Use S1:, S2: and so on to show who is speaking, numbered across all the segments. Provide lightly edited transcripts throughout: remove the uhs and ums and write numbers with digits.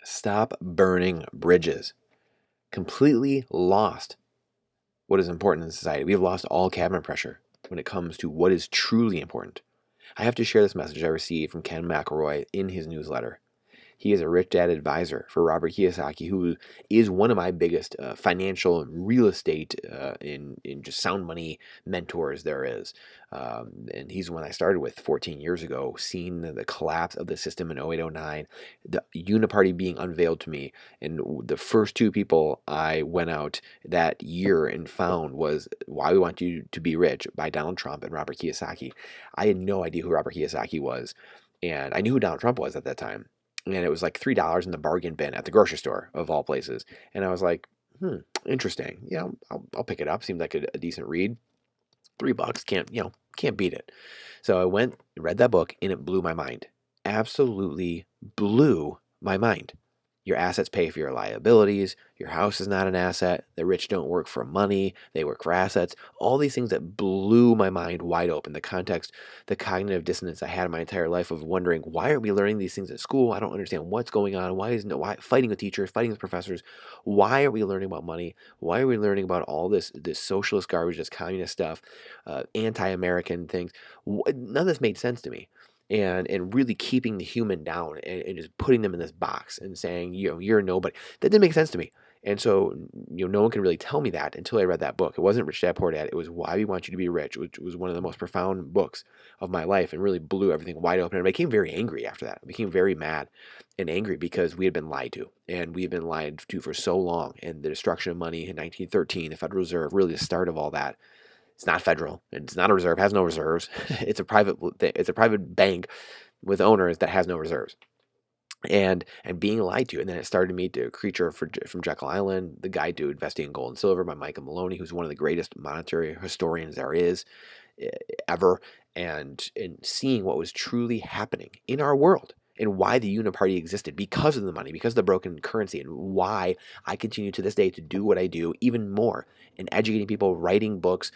S1: Stop burning bridges. Completely lost what is important in society. We have lost all cabinet pressure when it comes to what is truly important. I have to share this message I received from Ken McElroy in his newsletter. He is a rich dad advisor for Robert Kiyosaki, who is one of my biggest financial and real estate in just sound money mentors there is. And he's the one I started with 14 years ago, seeing the collapse of the system in 0809, the uniparty being unveiled to me. And the first two people I went out that year and found was Why We Want You to Be Rich by Donald Trump and Robert Kiyosaki. I had no idea who Robert Kiyosaki was. And I knew who Donald Trump was at that time, and it was like $3 in the bargain bin at the grocery store of all places. And I was like, interesting. Yeah, I'll pick it up. Seemed like a decent read. $3 can't beat it. So I went, read that book, and it blew my mind. Absolutely blew my mind. Your assets pay for your liabilities. Your house is not an asset. The rich don't work for money. They work for assets. All these things that blew my mind wide open. The context, the cognitive dissonance I had in my entire life of wondering, why are we learning these things at school? I don't understand what's going on. Why fighting with teachers, fighting with professors? Why are we learning about money? Why are we learning about all this socialist garbage, this communist stuff, anti-American things? None of this made sense to me. And really keeping the human down and just putting them in this box and saying, you're a nobody. That didn't make sense to me. And so, no one can really tell me that until I read that book. It wasn't Rich Dad Poor Dad. It was Why We Want You to Be Rich, which was one of the most profound books of my life and really blew everything wide open. And I became very angry after that. I became very mad and angry because we had been lied to, and we had been lied to for so long. And the destruction of money in 1913, the Federal Reserve, really the start of all that. It's not federal. It's not a reserve. Has no reserves. It's a private bank with owners that has no reserves. And being lied to. And then it started me to Creature from Jekyll Island, The Guide to Investing in Gold and Silver by Michael Maloney, who's one of the greatest monetary historians there is ever, and seeing what was truly happening in our world and why the uniparty existed because of the money, because of the broken currency, and why I continue to this day to do what I do even more in educating people, writing books,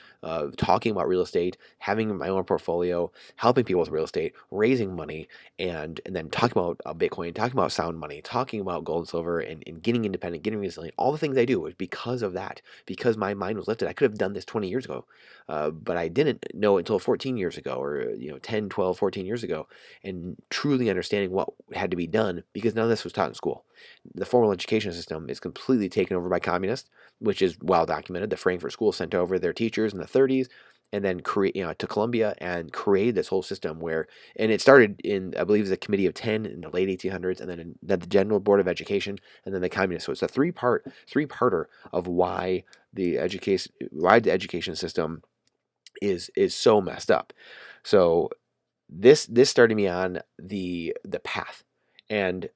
S1: talking about real estate, having my own portfolio, helping people with real estate, raising money, and then talking about Bitcoin, talking about sound money, talking about gold and silver, and getting independent, getting resilient. All the things I do was because of that, because my mind was lifted. I could have done this 20 years ago, but I didn't know until 14 years ago, or 10, 12, 14 years ago, and truly understanding what had to be done, because none of this was taught in school. The formal education system is completely taken over by communists, which is well documented. The Frankfurt School sent over their teachers in the 30s, and then to Columbia and created this whole system where, and it started in, I believe, it was a Committee of 10 in the late 1800s, and then the General Board of Education, and then the communists. So it's a three-parter of why the education system is so messed up. So this started me on the path, and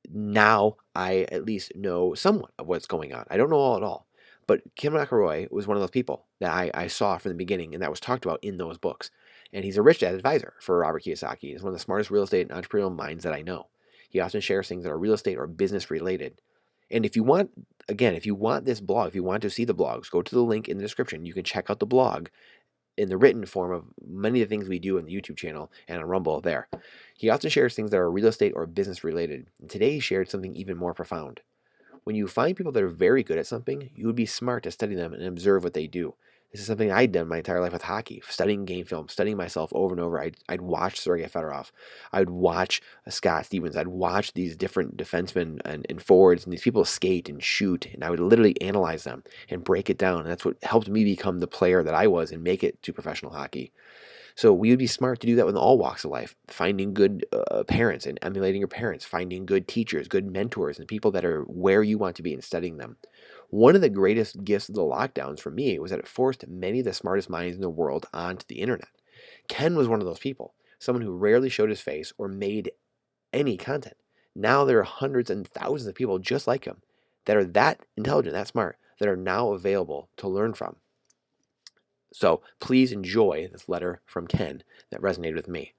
S1: now I at least know somewhat of what's going on. I don't know all at all, but Kim McElroy was one of those people that I saw from the beginning, and that was talked about in those books. And he's a rich dad advisor for Robert Kiyosaki. He's one of the smartest real estate and entrepreneurial minds that I know. He often shares things that are real estate or business related. And if you want this blog, if you want to see the blogs, go to the link in the description. You can check out the blog in the written form of many of the things we do on the YouTube channel and on Rumble there. He often shares things that are real estate or business related. And today he shared something even more profound. When you find people that are very good at something, you would be smart to study them and observe what they do. This is something I'd done my entire life with hockey, studying game film, studying myself over and over. I'd watch Sergei Fedorov. I'd watch Scott Stevens. I'd watch these different defensemen and forwards, and these people skate and shoot, and I would literally analyze them and break it down. And that's what helped me become the player that I was and make it to professional hockey. So we would be smart to do that with all walks of life, finding good parents and emulating your parents, finding good teachers, good mentors, and people that are where you want to be and studying them. One of the greatest gifts of the lockdowns for me was that it forced many of the smartest minds in the world onto the internet. Ken was one of those people, someone who rarely showed his face or made any content. Now there are hundreds and thousands of people just like him that are that intelligent, that smart, that are now available to learn from. So please enjoy this letter from Ken that resonated with me.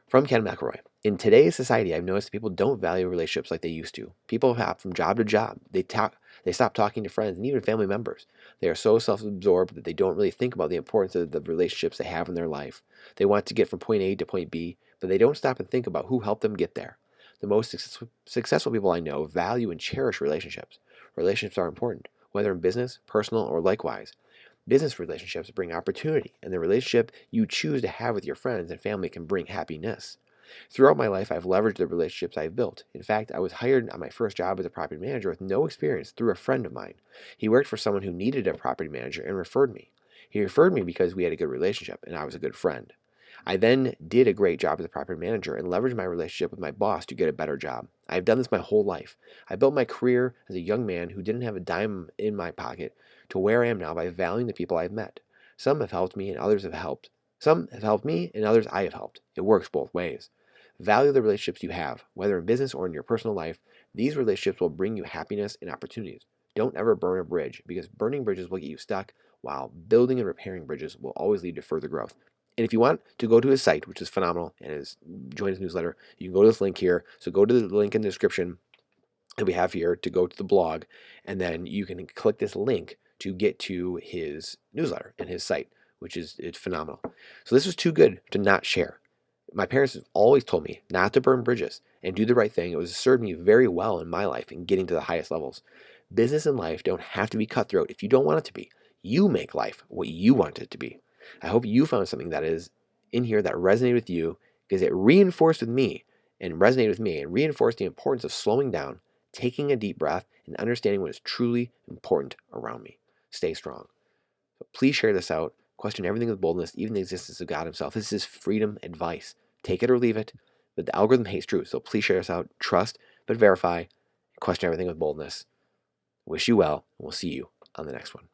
S1: From Ken McElroy. In today's society, I've noticed people don't value relationships like they used to. People hop from job to job. They stop talking to friends and even family members. They are so self-absorbed that they don't really think about the importance of the relationships they have in their life. They want to get from point A to point B, but they don't stop and think about who helped them get there. The most successful people I know value and cherish relationships. Relationships are important, whether in business, personal, or likewise. Business relationships bring opportunity, and the relationship you choose to have with your friends and family can bring happiness. Throughout my life, I've leveraged the relationships I've built. In fact, I was hired on my first job as a property manager with no experience through a friend of mine. He worked for someone who needed a property manager and referred me. He referred me because we had a good relationship and I was a good friend. I then did a great job as a property manager and leveraged my relationship with my boss to get a better job. I've done this my whole life. I built my career as a young man who didn't have a dime in my pocket to where I am now by valuing the people I've met. Some have helped me and others have helped. Some have helped me and others I have helped. It works both ways. Value the relationships you have, whether in business or in your personal life. These relationships will bring you happiness and opportunities. Don't ever burn a bridge because burning bridges will get you stuck, while building and repairing bridges will always lead to further growth. And if you want to go to his site, which is phenomenal, and join his newsletter, you can go to this link here. So go to the link in the description that we have here to go to the blog, and then you can click this link to get to his newsletter and his site, which is it's phenomenal. So this was too good to not share. My parents have always told me not to burn bridges and do the right thing. It was served me very well in my life in getting to the highest levels. Business and life don't have to be cutthroat if you don't want it to be. You make life what you want it to be. I hope you found something that is in here that resonated with you because it reinforced with me and resonated with me and reinforced the importance of slowing down, taking a deep breath, and understanding what is truly important around me. Stay strong. So please share this out. Question everything with boldness, even the existence of God himself. This is freedom advice. Take it or leave it, but the algorithm hates truth. So please share this out. Trust, but verify. Question everything with boldness. Wish you well, and we'll see you on the next one.